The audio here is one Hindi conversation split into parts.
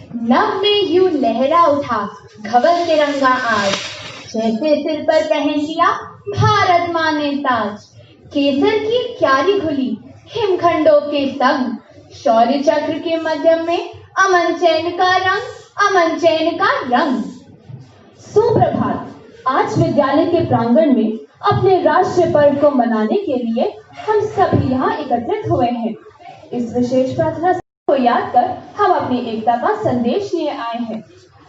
नभ में यूं लहरा उठा धवल तिरंगा आज, जैसे सिर पर पहन लिया भारत माँ ने ताज। केसर की क्यारी घुली हिमखंडों के संग, शौर्य चक्र के मध्यम में अमन चैन का रंग, अमन चैन का रंग। सुप्रभात। आज विद्यालय के प्रांगण में अपने राष्ट्रीय पर्व को मनाने के लिए हम सभी यहाँ एकत्रित हुए हैं। इस विशेष प्रार्थना को याद कर हम अपनी एकता का संदेश लिए आए हैं।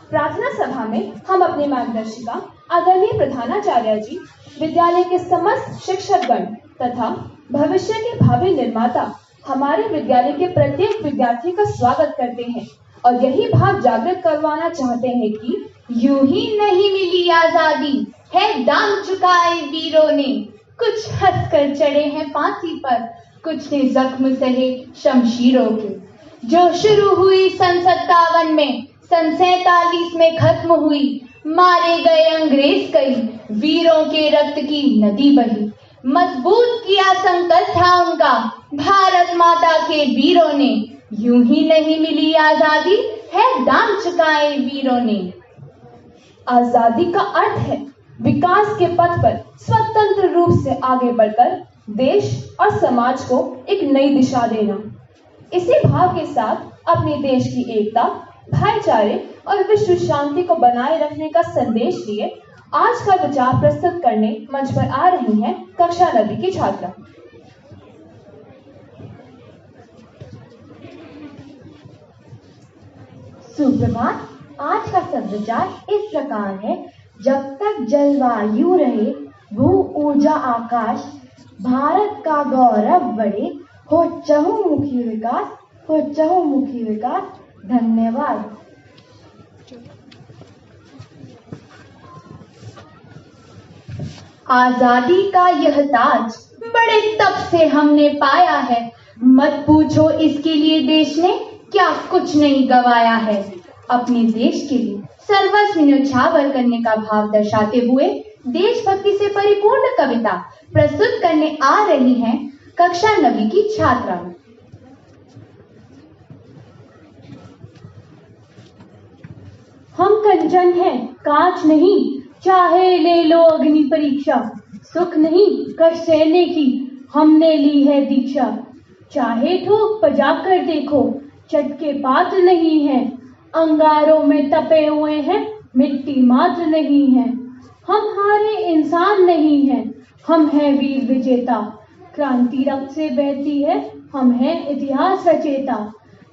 प्रार्थना सभा में हम अपने मार्गदर्शिका आदरणीय प्रधानाचार्य जी, विद्यालय के समस्त शिक्षकगण तथा भविष्य के भावी निर्माता हमारे विद्यालय के प्रत्येक विद्यार्थी का स्वागत करते हैं और यही भाव जागृत करवाना चाहते हैं कि यूं ही नहीं मिली आजादी, है दाम चुकाए वीरों ने। कुछ हंसकर चढ़े हैं फांसी पर, कुछ ने जख्म सहे शमशीरों के। जो शुरू हुई सन 57 में, सन 47 में खत्म हुई। मारे गए अंग्रेज कई, वीरों के रक्त की नदी बही। मजबूत किया संकल्प था उनका, भारत माता के वीरों ने। यूं ही नहीं मिली आजादी, है दाम चुकाए वीरों ने। आजादी का अर्थ है विकास के पथ पर स्वतंत्र रूप से आगे बढ़कर देश और समाज को एक नई दिशा देना। इसी भाव के साथ अपने देश की एकता, भाईचारे और विश्व शांति को बनाए रखने का संदेश लिए आज का विचार प्रस्तुत करने मंच पर आ रही हैं कक्षा 9 की छात्रा। सुप्रभात। आज का सद्विचार इस प्रकार है। जब तक जलवायु रहे, भू ऊर्जा आकाश, भारत का गौरव बढ़े, हो चहुमुखी विकास, हो चहुमुखी विकास। धन्यवाद। आजादी का यह ताज बड़े तप से हमने पाया है। मत पूछो इसके लिए देश ने क्या कुछ नहीं गवाया है। अपने देश के लिए सर्वस्व न्यौछावर करने का भाव दर्शाते हुए देशभक्ति से परिपूर्ण कविता प्रस्तुत करने आ रही हैं कक्षा 9 की छात्रा। हम कंचन हैं, कांच नहीं, चाहे ले लो अग्नि परीक्षा। सुख नहीं कष्ट सहने की हमने ली है दीक्षा। चाहे ठोक बजा कर देखो, चटके पात्र नहीं है। अंगारों में तपे हुए हैं, मिट्टी मात्र नहीं है। हम हारे इंसान नहीं हैं, हम हैं वीर विजेता। क्रांति रक्त से बहती है, हम हैं इतिहास रचेता।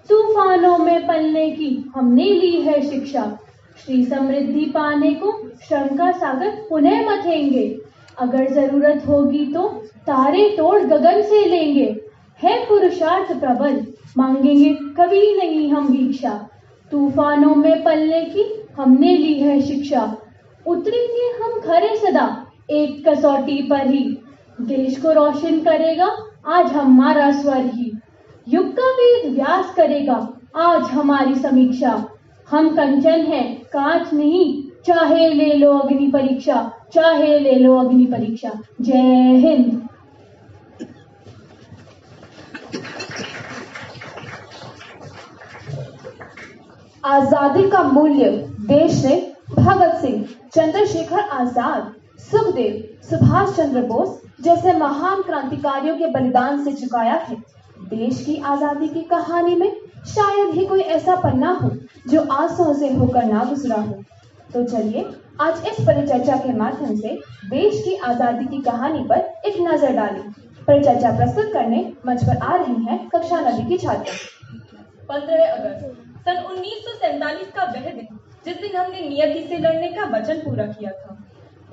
तूफानों में पलने की हमने ली है शिक्षा। श्री समृद्धि पाने को श्रम का सागर पुनः मथेंगे। अगर जरूरत होगी तो तारे तोड़ गगन से लेंगे। है पुरुषार्थ प्रबल, मांगेंगे कभी नहीं हम भिक्षा। तूफानों में पलने की हमने ली है शिक्षा। उतरेंगे हम खरे सदा एक कसौटी पर ही। देश को रोशन करेगा आज हमारा स्वर ही। युग का वेद व्यास करेगा आज हमारी समीक्षा। हम कंचन हैं, कांच नहीं, चाहे ले लो अग्नि परीक्षा, चाहे ले लो अग्नि परीक्षा। जय हिंद। आजादी का मूल्य देश ने भगत सिंह, चंद्रशेखर आजाद, सुखदेव, सुभाष चंद्र बोस जैसे महान क्रांतिकारियों के बलिदान से चुकाया है। देश की आजादी की कहानी में शायद ही कोई ऐसा पन्ना हो जो आंसुओं से होकर ना गुजरा हो। तो चलिए आज इस परिचर्चा के माध्यम से देश की आजादी की कहानी पर एक नजर डालें। परिचर्चा प्रस्तुत करने मंच पर आ रही हैं कक्षा 9 की छात्रा। 15 अगस्त सन 1947 का वह दिन जिस दिन हमने नियति से लड़ने का वचन पूरा किया था।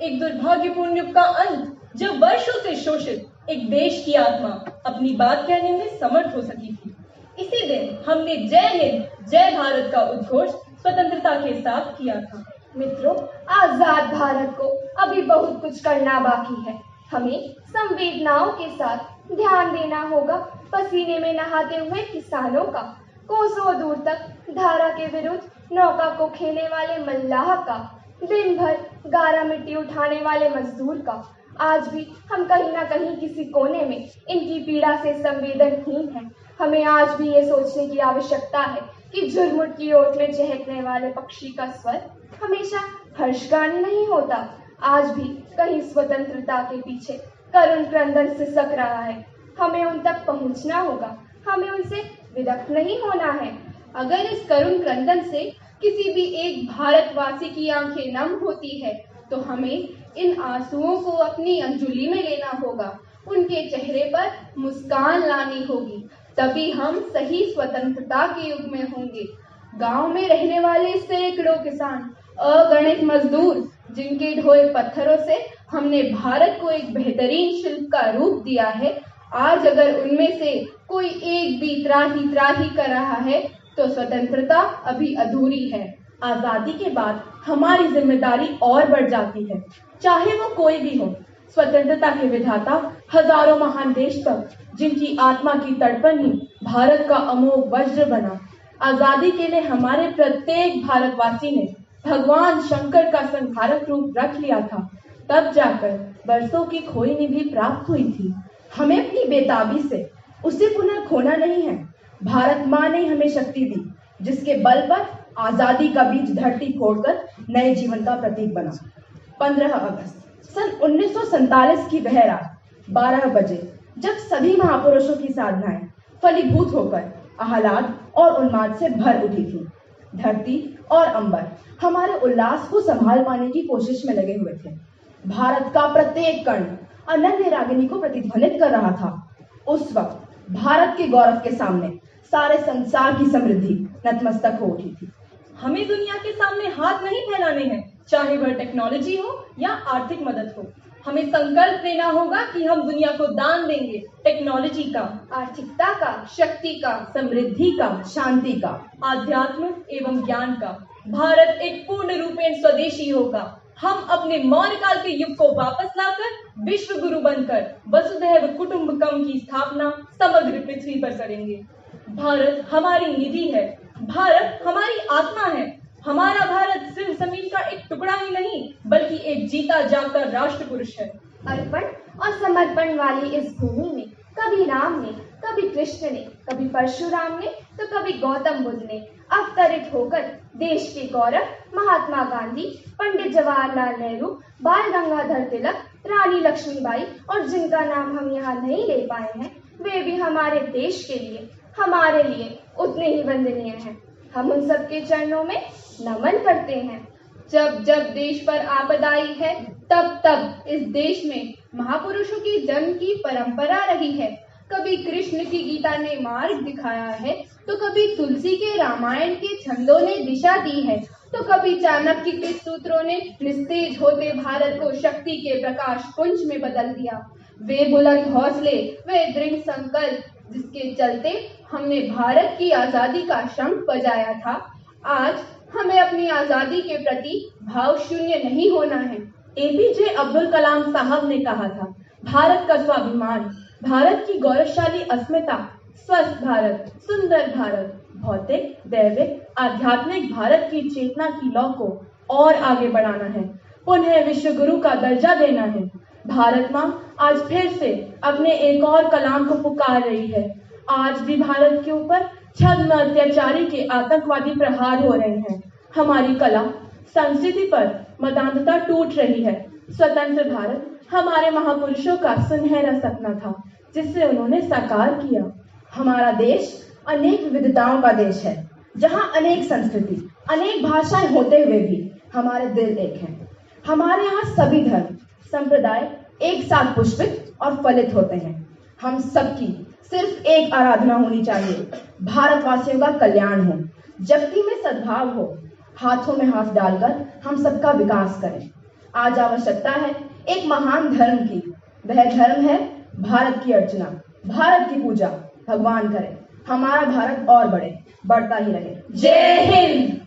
एक दुर्भाग्यपूर्ण युग का अंत जब वर्षों से शोषित एक देश की आत्मा अपनी बात कहने में समर्थ हो सकी थी। इसी दिन हमने जय हिंद जय भारत का उद्घोष स्वतंत्रता के साथ किया था। मित्रों, आजाद भारत को अभी बहुत कुछ करना बाकी है। हमें संवेदनाओं के साथ ध्यान देना होगा पसीने में नहाते हुए किसानों का, कोसों दूर तक धारा के विरुद्ध नौका को खेने वाले मल्लाह का, दिन भर गारा मिट्टी उठाने वाले मजदूर का। आज भी हम कहीं ना कहीं किसी कोने में इनकी पीड़ा से संवेदनहीन हैं। हमें आज भी ये सोचने की आवश्यकता है कि झुरमुट की ओट में चहकने वाले पक्षी का स्वर हमेशा हर्षगानी नहीं होता। आज भी कहीं स्वतंत्रता के पीछे करुण क्रंदन सिसक रहा है। हमें उन तक पहुंचना होगा, हमें उनसे विरक्त नहीं होना है। अगर इस करुण क्रंदन से किसी भी एक भारतवासी की आंखें नम होती है तो हमें इन आंसुओं को अपनी अंजुलि में लेना होगा, उनके चेहरे पर मुस्कान लानी होगी, तभी हम सही स्वतंत्रता के युग में होंगे। गांव में रहने वाले सैकड़ों किसान, अगणित मजदूर, जिनके ढोए पत्थरों से हमने भारत को एक बेहतरीन शिल्प का रूप दिया है, आज अगर उनमें से कोई एक भी त्राही कर रहा है तो स्वतंत्रता अभी अधूरी है। आजादी के बाद हमारी जिम्मेदारी और बढ़ जाती है, चाहे वो कोई भी हो। स्वतंत्रता के विधाता हजारों महान देश तक, जिनकी आत्मा की तड़पन ही भारत का अमोघ वज्र बना। आजादी के लिए हमारे प्रत्येक भारतवासी ने भगवान शंकर का संहारक रूप रख लिया था, तब जाकर बरसों की खोई निधि प्राप्त हुई थी। हमें अपनी बेताबी से उसे पुनः खोना नहीं है। भारत माँ ने हमें शक्ति दी, जिसके बल पर आजादी का बीज धरती फोड़कर नए जीवन का प्रतीक बना। 15 अगस्त सन 1947 की वह रात 12 बजे, जब सभी महापुरुषों की साधनाएं फलीभूत होकर आह्लाद और उन्माद से भर उठी थी। धरती और अंबर हमारे उल्लास को संभाल पाने की कोशिश में लगे हुए थे। भारत का प्रत्येक कण अनन्य रागिनी को प्रतिध्वनित कर रहा था। उस वक्त भारत के गौरव के सामने सारे संसार की समृद्धि नतमस्तक हो उठी थी। हमें दुनिया के सामने हाथ नहीं फैलाने हैं, चाहे वह टेक्नोलॉजी हो या आर्थिक मदद हो। हमें संकल्प लेना होगा कि हम दुनिया को दान देंगे, टेक्नोलॉजी का, आर्थिकता का, शक्ति का, समृद्धि का, शांति का, आध्यात्म एवं ज्ञान का। भारत एक पूर्ण रूपेण स्वदेशी होगा। हम अपने मौर्य काल के युग को वापस लाकर विश्व गुरु बनकर वसुधैव कुटुंबकम की स्थापना समग्र पृथ्वी पर करेंगे। भारत हमारी निधि है, भारत हमारी आत्मा है। हमारा भारत सिर्फ जमीन का एक टुकड़ा ही नहीं, बल्कि एक जीता जागता राष्ट्र पुरुष है। अर्पण और समर्पण वाली इस भूमि में कभी राम ने, कभी कृष्ण ने, कभी परशुराम ने, तो कभी गौतम बुद्ध ने अवतरित होकर देश के गौरव महात्मा गांधी, पंडित जवाहरलाल नेहरू, बाल गंगाधर तिलक, रानी लक्ष्मीबाई और जिनका नाम हम यहाँ नहीं ले पाए हैं, वे भी हमारे देश के लिए, हमारे लिए उतने ही वंदनीय हैं। हम उन सबके चरणों में नमन करते हैं। जब जब देश पर आपदा आई है, तब तब इस देश में महापुरुषों की जन्म की परंपरा रही है। कभी कृष्ण की गीता ने मार्ग दिखाया है, तो कभी तुलसी के रामायण के छंदों ने दिशा दी है, तो कभी चाणक्य के सूत्रों ने निस्तेज होते भारत को शक्ति के प्रकाश पुंज में बदल दिया। वे बुलंद हौसले, वे दृढ़ संकल्प, जिसके चलते हमने भारत की आजादी का शंख बजाया था, आज हमें अपनी आजादी के प्रति भाव शून्य नहीं होना है। एपीजे अब्दुल कलाम साहब ने कहा था, भारत का स्वाभिमान, भारत की गौरवशाली अस्मिता, स्वस्थ भारत, सुंदर भारत, भौतिक, दैविक, आध्यात्मिक भारत की चेतना की लौ को और आगे बढ़ाना है, पुनः विश्व गुरु का दर्जा देना है। भारत माँ आज फिर से अपने एक और कलाम को पुकार रही है। आज भी भारत के ऊपर छद्म अत्याचारी के आतंकवादी प्रहार हो रहे हैं। हमारी कला संस्कृति पर मदान्धता टूट रही है। स्वतंत्र भारत हमारे महापुरुषों का सुनहरा सपना था, जिसे उन्होंने साकार किया। हमारा देश अनेक विविधताओं का देश है, जहाँ अनेक संस्कृति, अनेक भाषाएं होते हुए भी हमारे दिल एक हैं। हमारे यहाँ सभी धर्म संप्रदाय एक साथ पुष्पित और फलित होते हैं। हम सबकी सिर्फ एक आराधना होनी चाहिए, भारतवासियों का कल्याण हो, जगती में सद्भाव हो, हाथों में हाथ डालकर हम सबका विकास करें। आज आवश्यकता है एक महान धर्म की, वह धर्म है भारत की अर्चना, भारत की पूजा। भगवान करे हमारा भारत और बढ़े, बढ़ता ही रहे। जय हिंद।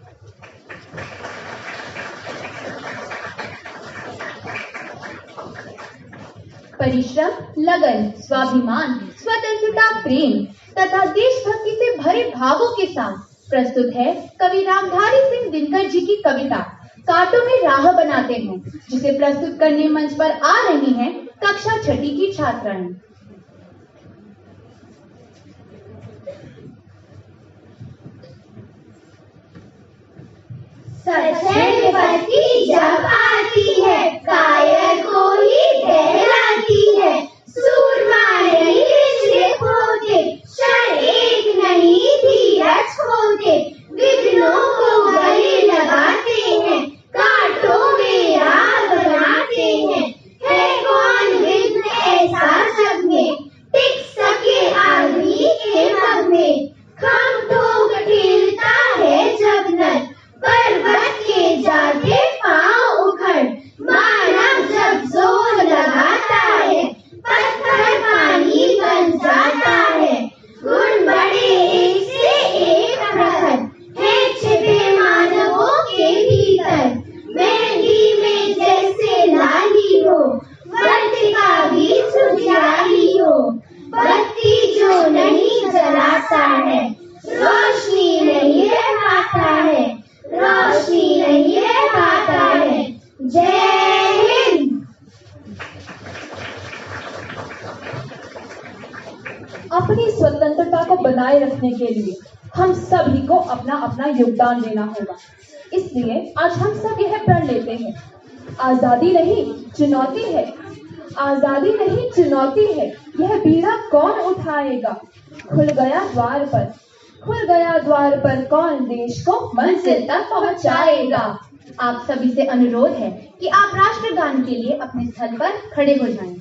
परिश्रम, लगन, स्वाभिमान, स्वतंत्रता प्रेम तथा देशभक्ति से भरे भावों के साथ प्रस्तुत है कवि रामधारी सिंह दिनकर जी की कविता कांटों में राह बनाते हैं, जिसे प्रस्तुत करने मंच पर आ रही हैं कक्षा 6ठी की छात्राएं। सच है विपत्ति जब आती है, कायर को ही दहलाती है। सूरमा नहीं विचलित होते, क्षण एक नहीं धीरज खोते। विघ्नों को गले लगाते हैं, कांटों में राह बनाते हैं। है कौन विघ्न ऐसा जग में, टिक सके आदमी के मग में। खम ठोक ठेलता है जब नर, पर्वत के जाते पांव उखड़। मानव जब जोर लगाता है, पत्थर पानी बन जाता है। गुण बड़े एक से एक प्रखर, है छिपे मानवों के भीतर। मेहंदी में जैसे लाली हो, वर्तिका भी उजियारी हो। बत्ती जो नहीं जलाता है, रोशनी नहीं रह पाता है, रोशनी नहीं रह पाता है। जय हिंद। अपनी स्वतंत्रता को बनाए रखने के लिए हम सभी को अपना अपना योगदान देना होगा। इसलिए आज हम सब यह प्रण लेते हैं, आजादी नहीं चुनौती है, आजादी नहीं चुनौती है। यह बीड़ा कौन उठाएगा? खुल गया द्वार पर, खुल गया द्वार पर, कौन देश को मंजिल तक पहुंचाएगा? आप सभी से अनुरोध है कि आप राष्ट्रगान के लिए अपने स्थल पर खड़े हो जाएं।